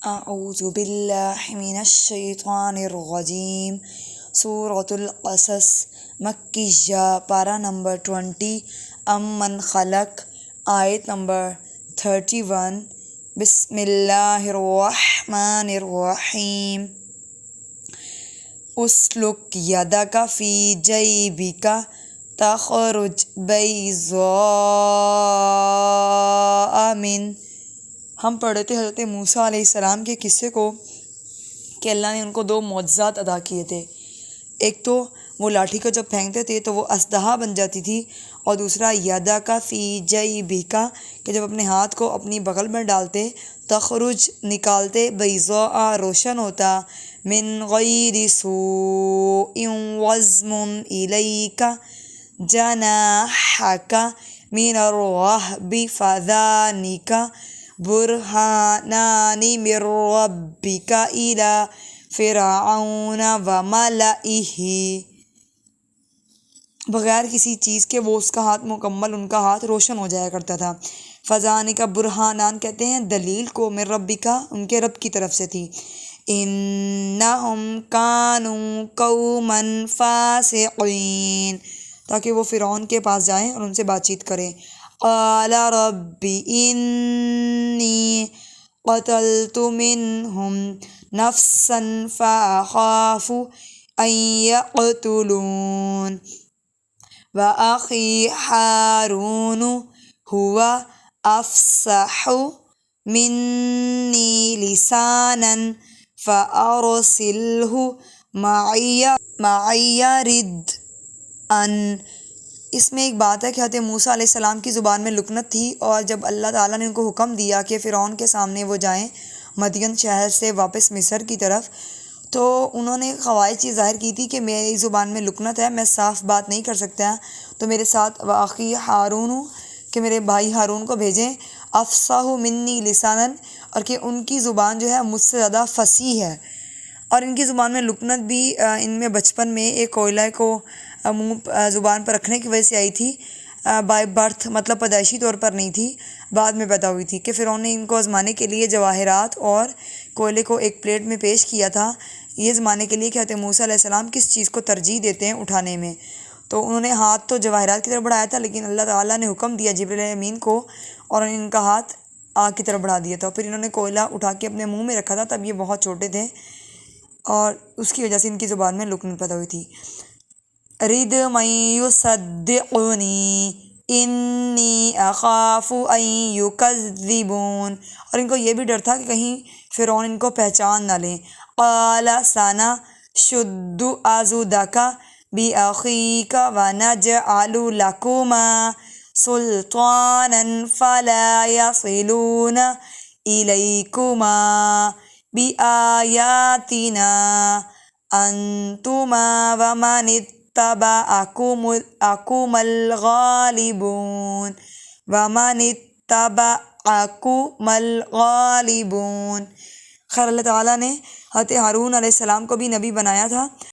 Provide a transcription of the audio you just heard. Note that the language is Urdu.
اعوذ باللہ من الشیطان الرجیم۔ سورۃ القصص مکیہ، پارہ نمبر 20، امن خلق، آیت نمبر 31۔ بسم اللہ الرحمن الرحیم۔ اسلک یدک فی جیبک تخرج بیضاء من۔ ہم پڑھ رہے تھے حضرت موسیٰ علیہ السلام کے قصے کو کہ اللہ نے ان کو 2 معجزات عطا کیے تھے۔ ایک تو وہ لاٹھی کو جب پھینکتے تھے تو وہ اسدحہ بن جاتی تھی، اور دوسرا یدک فی جیبک کہ جب اپنے ہاتھ کو اپنی بغل میں ڈالتے تخرج نکالتے بیضاء روشن ہوتا من غیر سوء واضمم الیک جناحک من الرہب فذلک برہانان من ربک الی فرعون وملئہ۔ بغیر کسی چیز کے وہ اس کا ہاتھ مکمل، ان کا ہاتھ روشن ہو جایا کرتا تھا۔ فذلک برہانان کہتے ہیں دلیل کو، من ربک ان کے رب کی طرف سے تھی۔ انہم کانوا قوما فاسقین، تاکہ وہ فرعون کے پاس جائیں اور ان سے بات چیت کریں۔ قال رب انی قتلت منہم نفسا فاخاف ان یقتلون واخی ہارون هو افصح منی لسانا فارسلہ معی رد ان۔ اس میں ایک بات ہے کہ حضرت موسیٰ علیہ السلام کی زبان میں لکنت تھی، اور جب اللہ تعالیٰ نے ان کو حکم دیا کہ فرعون کے سامنے وہ جائیں مدین شہر سے واپس مصر کی طرف، تو انہوں نے قواعد چیز ظاہر کی تھی کہ میری زبان میں لکنت ہے، میں صاف بات نہیں کر سکتا، تو میرے ساتھ واخی ہارون کہ میرے بھائی ہارون کو بھیجیں، افصح منی لسانا، اور کہ ان کی زبان جو ہے مجھ سے زیادہ فصیح ہے۔ اور ان کی زبان میں لکنت بھی ان میں بچپن میں ایک کوئلہ کو منہ زبان پر رکھنے کی وجہ سے آئی تھی، بائی برتھ مطلب پیدائشی طور پر نہیں تھی، بعد میں پیدا ہوئی تھی کہ فرعون نے ان کو آزمانے کے لیے جواہرات اور کوئلے کو ایک پلیٹ میں پیش کیا تھا، یہ آزمانے کے لیے کہ حضرت موسیٰ علیہ السلام کس چیز کو ترجیح دیتے ہیں اٹھانے میں۔ تو انہوں نے ہاتھ تو جواہرات کی طرف بڑھایا تھا، لیکن اللہ تعالیٰ نے حکم دیا جبریل امین کو، اور ان کا ہاتھ آگ کی طرف بڑھا دیا تھا۔ پھر انہوں نے کوئلہ اٹھا کے اپنے منہ میں رکھا تھا، تب یہ بہت چھوٹے تھے، اور اس کی وجہ سے ان کی زبان میں لکنت پیدا ہوئی تھی۔ رد من یصدقنی انی اخاف ان یکذبون، اور ان کو یہ بھی ڈر تھا کہ کہیں فرعون ان کو پہچان نہ لیں۔ قال سنشد عضدک باخیک ونجعل لکما سلطانا فلا یصلون الیکما بآیاتنا انتما ومن اتبعکم الغالبون۔ خیر، اللہ تعالیٰ نے حضرت ہارون علیہ السلام کو بھی نبی بنایا تھا،